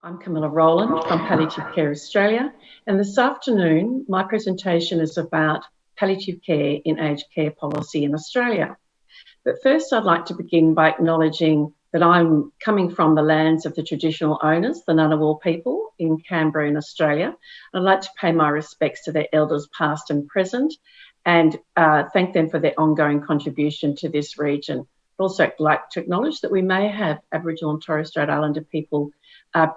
I'm Camilla Rowland from Palliative Care Australia, and this afternoon my presentation is about palliative care in aged care policy in Australia. But first I'd like to begin by acknowledging that I'm coming from the lands of the traditional owners, the Ngunnawal people in Canberra in Australia. I'd like to pay my respects to their elders past and present and thank them for their ongoing contribution to this region. I'd also like to acknowledge that we may have Aboriginal and Torres Strait Islander people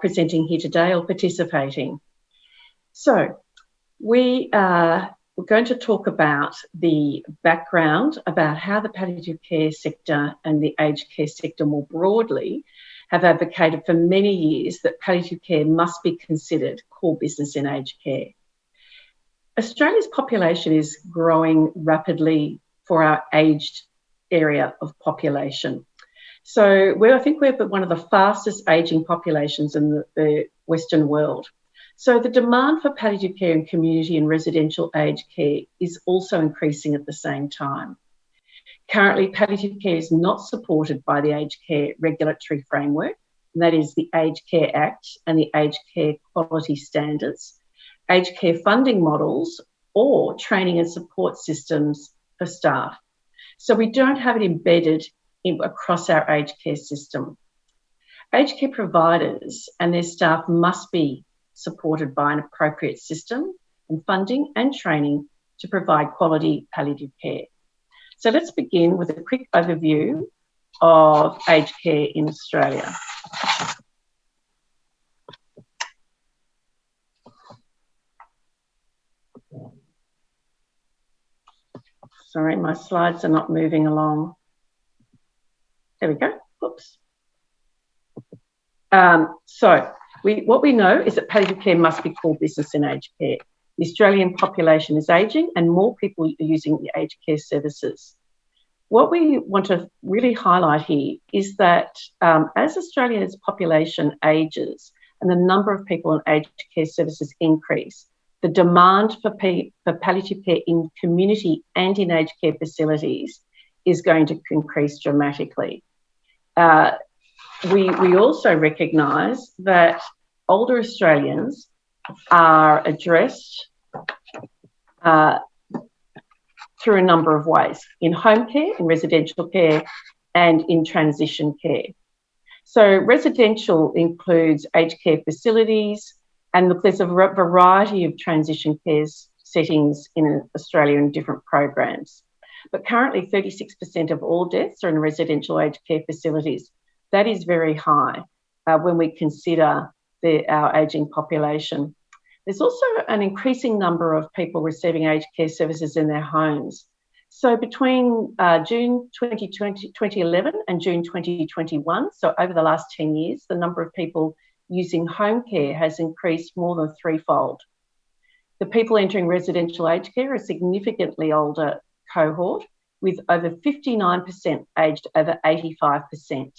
presenting here today or participating. So we're going to talk about the background about how the palliative care sector and the aged care sector more broadly have advocated for many years that palliative care must be considered core business in aged care. Australia's population is growing rapidly for our aged area of population. So I think we're one of the fastest ageing populations in the Western world. So the demand for palliative care in community and residential aged care is also increasing at the same time. Currently, palliative care is not supported by the Aged Care Regulatory Framework, and that is the Aged Care Act and the Aged Care Quality Standards, aged care funding models, or training and support systems for staff. So we don't have it embedded across our aged care system. Aged care providers and their staff must be supported by an appropriate system and funding and training to provide quality palliative care. So let's begin with a quick overview of aged care in Australia. Sorry, my slides are not moving along. There we go. Oops. What we know is that palliative care must be core business in aged care. The Australian population is ageing and more people are using the aged care services. What we want to really highlight here is that as Australia's population ages and the number of people in aged care services increase, the demand for palliative care in community and in aged care facilities is going to increase dramatically. We also recognise that older Australians are addressed through a number of ways: in home care, in residential care, and in transition care. So residential includes aged care facilities, and there's a variety of transition care settings in Australia in different programs. But currently 36% of all deaths are in residential aged care facilities. That is very high when we consider our ageing population. There's also an increasing number of people receiving aged care services in their homes. So between June 2011 and June 2021, so over the last 10 years, the number of people using home care has increased more than threefold. The people entering residential aged care are a significantly older cohort, with over 59% aged over 85%.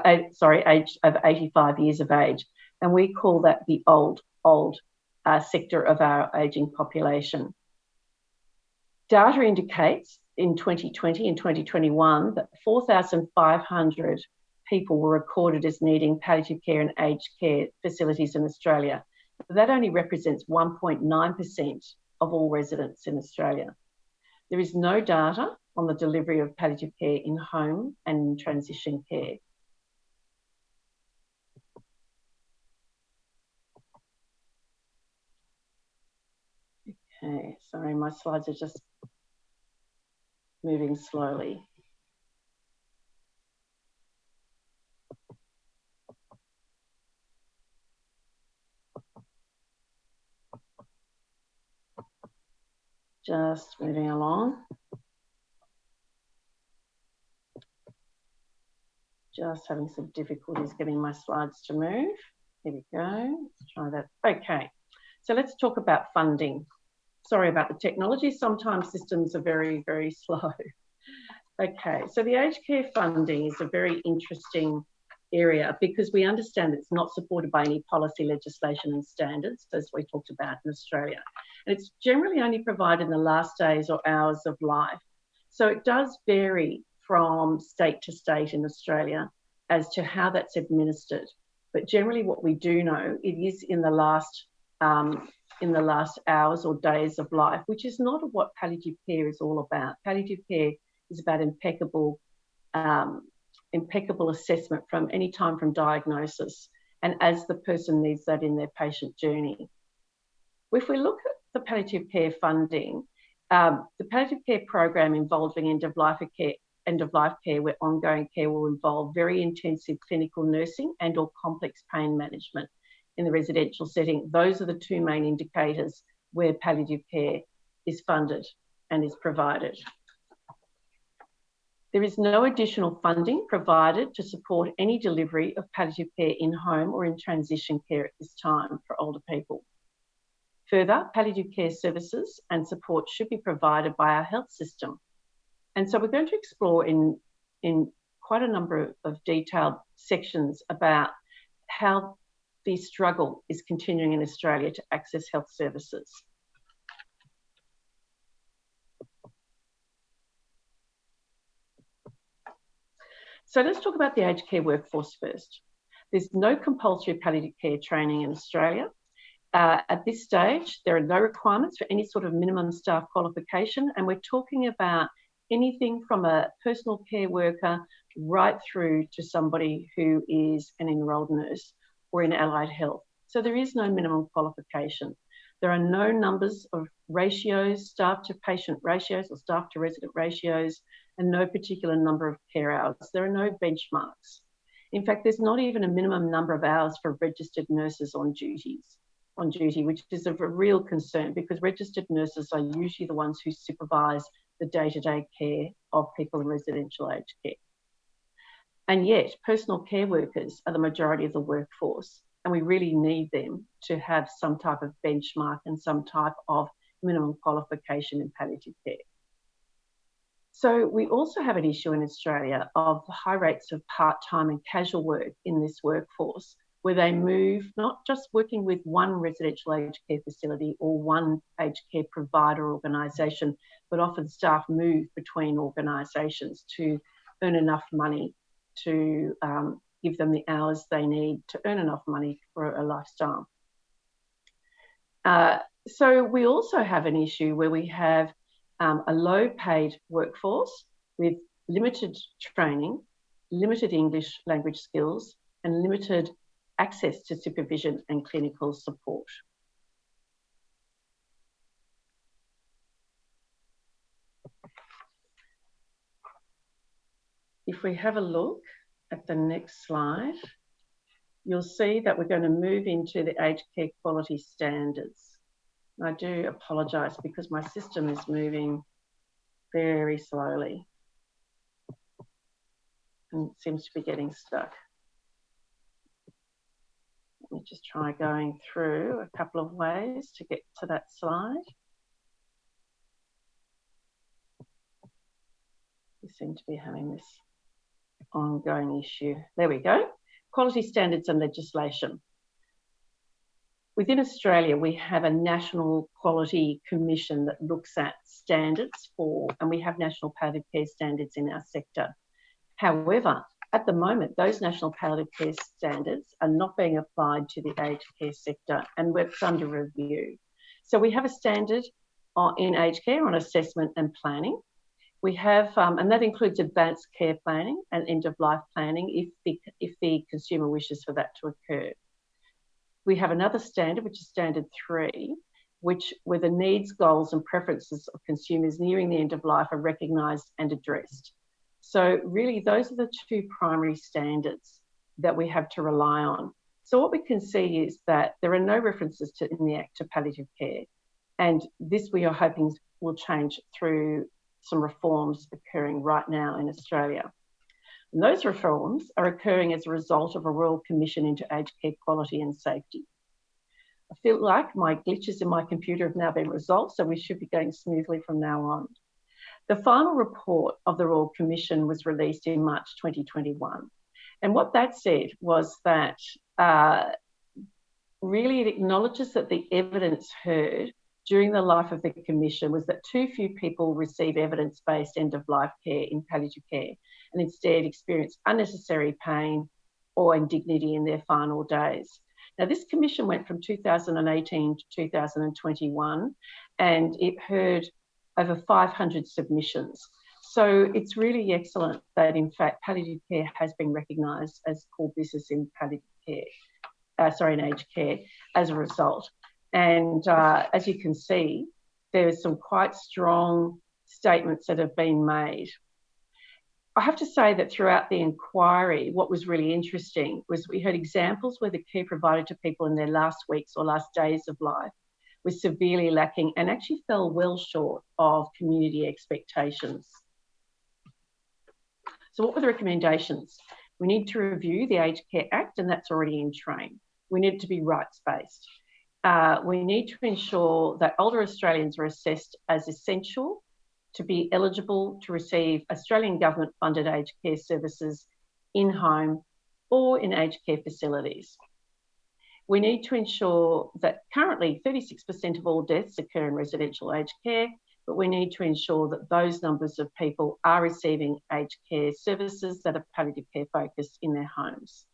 Aged over 85 years of age. And we call that the old sector of our ageing population. Data indicates in 2020 and 2021 that 4,500 people were recorded as needing palliative care and aged care facilities in Australia. But that only represents 1.9% of all residents in Australia. There is no data on the delivery of palliative care in home and transition care. Okay, sorry, my slides are just moving slowly. Just moving along. Just having some difficulties getting my slides to move. Here we go. Let's try that. Okay, so let's talk about funding. Sorry about the technology. Sometimes systems are very, very slow. Okay, so the aged care funding is a very interesting area because we understand it's not supported by any policy legislation and standards, as we talked about in Australia. And it's generally only provided in the last days or hours of life. So it does vary from state to state in Australia as to how that's administered. But generally what we do know, it is in the last hours or days of life, which is not what palliative care is all about. Palliative care is about impeccable assessment from any time from diagnosis and as the person needs that in their patient journey. If we look at the palliative care funding, the palliative care program involving end-of-life care where ongoing care will involve very intensive clinical nursing and or complex pain management in the residential setting. Those are the two main indicators where palliative care is funded and is provided. There is no additional funding provided to support any delivery of palliative care in home or in transition care at this time for older people. Further, palliative care services and support should be provided by our health system. And so we're going to explore in quite a number of detailed sections about how the struggle is continuing in Australia to access health services. So let's talk about the aged care workforce first. There's no compulsory palliative care training in Australia. At this stage, there are no requirements for any sort of minimum staff qualification, and we're talking about anything from a personal care worker right through to somebody who is an enrolled nurse or in allied health. So there is no minimum qualification. There are no numbers of ratios, staff to patient ratios or staff to resident ratios, and no particular number of care hours. There are no benchmarks. In fact, there's not even a minimum number of hours for registered nurses on duty, which is of a real concern because registered nurses are usually the ones who supervise the day-to-day care of people in residential aged care. And yet, personal care workers are the majority of the workforce, and we really need them to have some type of benchmark and some type of minimum qualification in palliative care. So we also have an issue in Australia of high rates of part-time and casual work in this workforce, where they move, not just working with one residential aged care facility or one aged care provider organisation, but often staff move between organisations to earn enough money to give them the hours they need to earn enough money for a lifestyle. So we also have an issue where we have a low-paid workforce with limited training, limited English language skills, and limited access to supervision and clinical support. If we have a look at the next slide, you'll see that we're going to move into the aged care quality standards. I do apologise because my system is moving very slowly and seems to be getting stuck. Let me just try going through a couple of ways to get to that slide. We seem to be having this ongoing issue. There we go. Quality standards and legislation. Within Australia, we have a National Quality Commission that looks at standards for, and we have national palliative care standards in our sector. However, at the moment, those national palliative care standards are not being applied to the aged care sector, and it's under review. So we have a standard in aged care on assessment and planning. We have, and that includes advanced care planning and end-of-life planning if the consumer wishes for that to occur. We have another standard, which is standard 3, where the needs, goals and preferences of consumers nearing the end of life are recognised and addressed. So really, those are the two primary standards that we have to rely on. So what we can see is that there are no references in the Act to palliative care, and this we are hoping will change through some reforms occurring right now in Australia. And those reforms are occurring as a result of a Royal Commission into Aged Care Quality and Safety. I feel like my glitches in my computer have now been resolved, so we should be going smoothly from now on. The final report of the Royal Commission was released in March 2021. And what that said was that really it acknowledges that the evidence heard during the life of the Commission was that too few people receive evidence-based end-of-life care in palliative care and instead experience unnecessary pain, or indignity in their final days. Now, this commission went from 2018 to 2021, and it heard over 500 submissions. So it's really excellent that, in fact, palliative care has been recognised as core business in palliative care, in aged care as a result. And as you can see, there are some quite strong statements that have been made. I have to say that throughout the inquiry, what was really interesting was we heard examples where the care provided to people in their last weeks or last days of life was severely lacking and actually fell well short of community expectations. So what were the recommendations? We need to review the Aged Care Act, and that's already in train. We need it to be rights-based. We need to ensure that older Australians are assessed as essential to be eligible to receive Australian government-funded aged care services in-home or in aged care facilities. We need to ensure that currently 36% of all deaths occur in residential aged care, but we need to ensure that those numbers of people are receiving aged care services that are palliative care focused in their homes.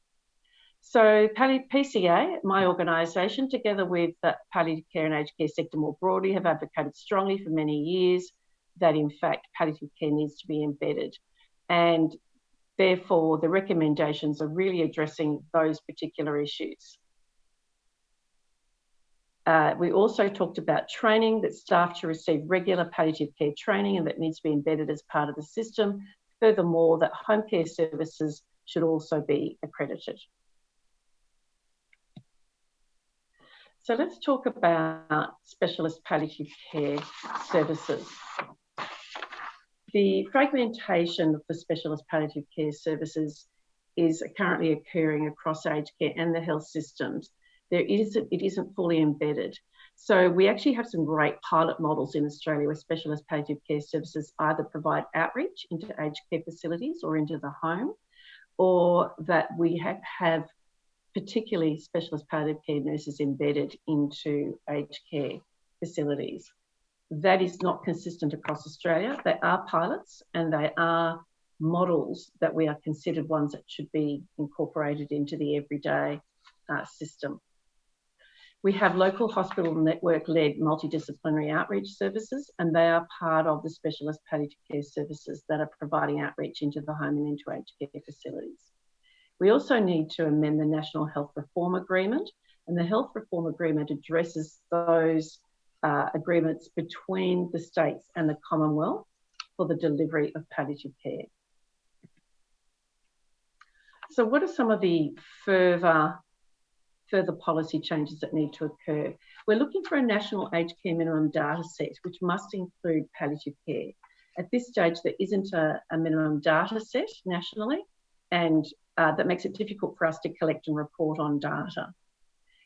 So PCA, my organisation, together with the palliative care and aged care sector more broadly, have advocated strongly for many years that, in fact, palliative care needs to be embedded. And therefore, the recommendations are really addressing those particular issues. We also talked about training, that staff to receive regular palliative care training and that needs to be embedded as part of the system. Furthermore, that home care services should also be accredited. So let's talk about specialist palliative care services. The fragmentation of the specialist palliative care services is currently occurring across aged care and the health systems. It isn't fully embedded. So we actually have some great pilot models in Australia where specialist palliative care services either provide outreach into aged care facilities or into the home, or that we have particularly specialist palliative care nurses embedded into aged care facilities. That is not consistent across Australia. They are pilots and they are models that we are considered ones that should be incorporated into the everyday system. We have local hospital network-led multidisciplinary outreach services, and they are part of the specialist palliative care services that are providing outreach into the home and into aged care facilities. We also need to amend the National Health Reform Agreement, and the Health Reform Agreement addresses those agreements between the states and the Commonwealth for the delivery of palliative care. So what are some of the further policy changes that need to occur? We're looking for a national aged care minimum data set, which must include palliative care. At this stage, there isn't a minimum data set nationally, and that makes it difficult for us to collect and report on data.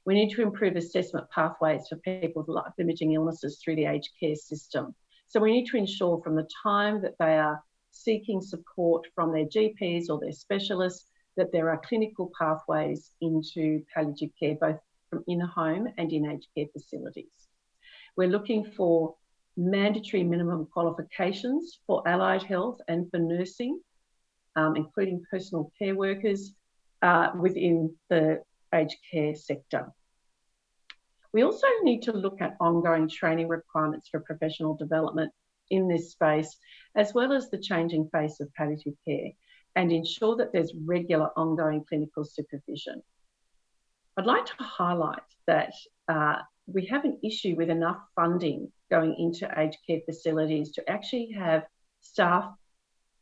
We need to improve assessment pathways for people with life-limiting illnesses through the aged care system. So we need to ensure from the time that they are seeking support from their GPs or their specialists that there are clinical pathways into palliative care, both from in-home and in aged care facilities. We're looking for mandatory minimum qualifications for allied health and for nursing, including personal care workers within the aged care sector. We also need to look at ongoing training requirements for professional development in this space, as well as the changing face of palliative care, and ensure that there's regular ongoing clinical supervision. I'd like to highlight that we have an issue with enough funding going into aged care facilities to actually have staff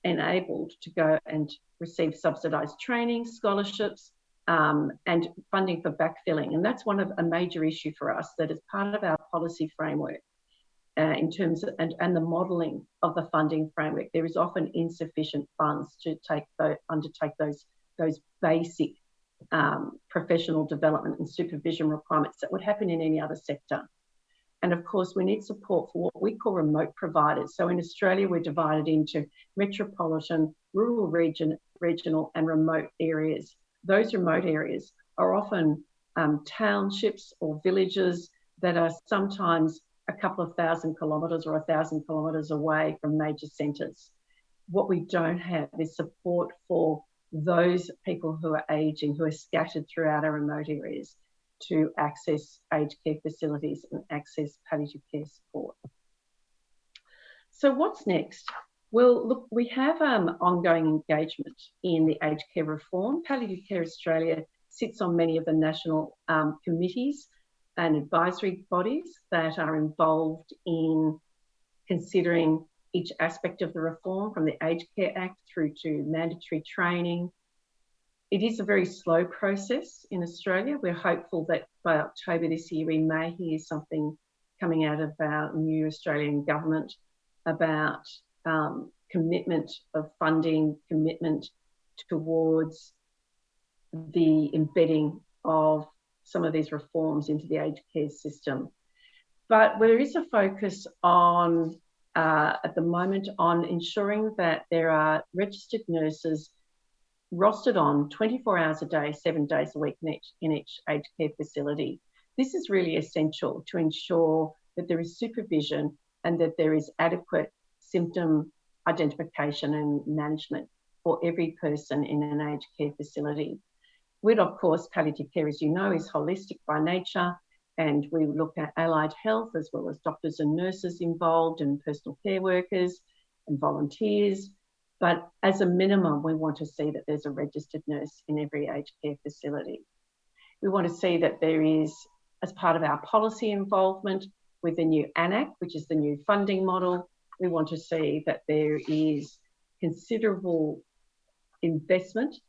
enabled to go and receive subsidised training, scholarships, and funding for backfilling. And that's a major issue for us that is part of our policy framework in terms of, and the modelling of the funding framework. There is often insufficient funds to undertake those basic professional development and supervision requirements that would happen in any other sector. And of course, we need support for what we call remote providers. So in Australia, we're divided into metropolitan, rural regional and remote areas. Those remote areas are often townships or villages that are sometimes a couple of 1,000 kilometres or 1,000 kilometres away from major centres. What we don't have is support for those people who are ageing, who are scattered throughout our remote areas, to access aged care facilities and access palliative care support. So what's next? Well, look, we have ongoing engagement in the aged care reform. Palliative Care Australia sits on many of the national committees and advisory bodies that are involved in considering each aspect of the reform, from the Aged Care Act through to mandatory training. It is a very slow process in Australia. We're hopeful that by October this year we may hear something coming out of our new Australian government about commitment of funding, commitment towards the embedding of some of these reforms into the aged care system. But there is a focus on, at the moment, on ensuring that there are registered nurses rostered on 24 hours a day, 7 days a week in each aged care facility. This is really essential to ensure that there is supervision and that there is adequate symptom identification and management for every person in an aged care facility. With, of course, palliative care, as you know, is holistic by nature, and we look at allied health as well as doctors and nurses involved, and personal care workers and volunteers. But as a minimum, we want to see that there's a registered nurse in every aged care facility. We want to see that there is, as part of our policy involvement with the new ANAC, which is the new funding model, we want to see that there is considerable investment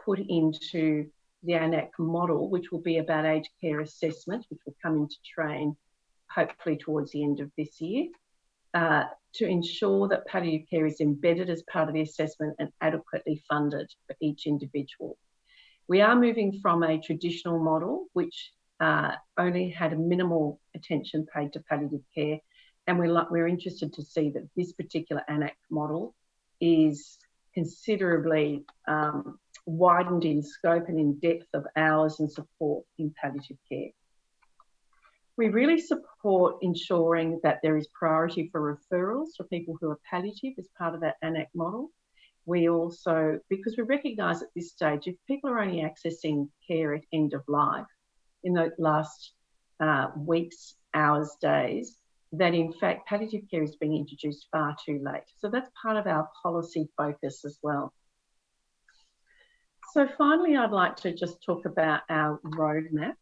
put into the ANAC model, which will be about aged care assessment, which will come into train hopefully towards the end of this year, to ensure that palliative care is embedded as part of the assessment and adequately funded for each individual. We are moving from a traditional model, which only had a minimal attention paid to palliative care, and we're interested to see that this particular ANAC model is considerably widened in scope and in depth of hours and support in palliative care. We really support ensuring that there is priority for referrals for people who are palliative as part of that ANAC model. We also, because we recognise at this stage, if people are only accessing care at end of life in the last weeks, hours, days, that in fact palliative care is being introduced far too late. So that's part of our policy focus as well. So finally, I'd like to just talk about our roadmap.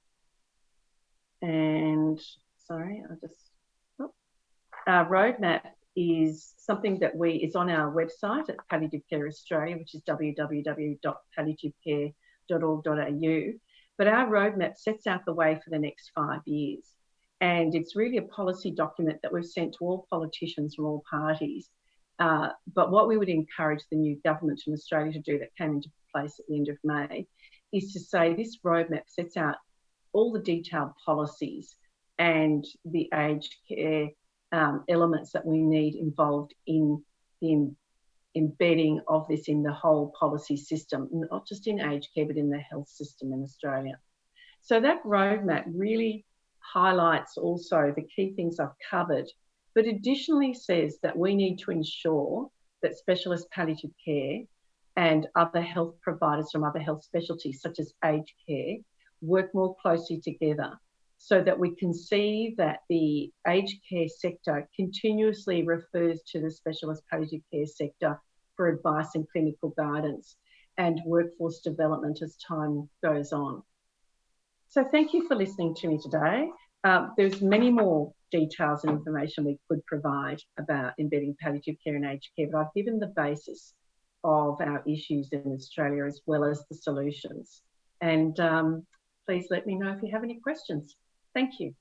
And sorry, our roadmap is something that is on our website at Palliative Care Australia, which is www.palliativecare.org.au. But our roadmap sets out the way for the next 5 years. And it's really a policy document that we've sent to all politicians from all parties. But what we would encourage the new government in Australia to do, that came into place at the end of May, is to say this roadmap sets out all the detailed policies and the aged care elements that we need involved in the embedding of this in the whole policy system, not just in aged care, but in the health system in Australia. So that roadmap really highlights also the key things I've covered, but additionally says that we need to ensure that specialist palliative care and other health providers from other health specialties, such as aged care, work more closely together so that we can see that the aged care sector continuously refers to the specialist palliative care sector for advice and clinical guidance and workforce development as time goes on. So thank you for listening to me today. There's many more details and information we could provide about embedding palliative care in aged care, but I've given the basis of our issues in Australia as well as the solutions. And please let me know if you have any questions. Thank you.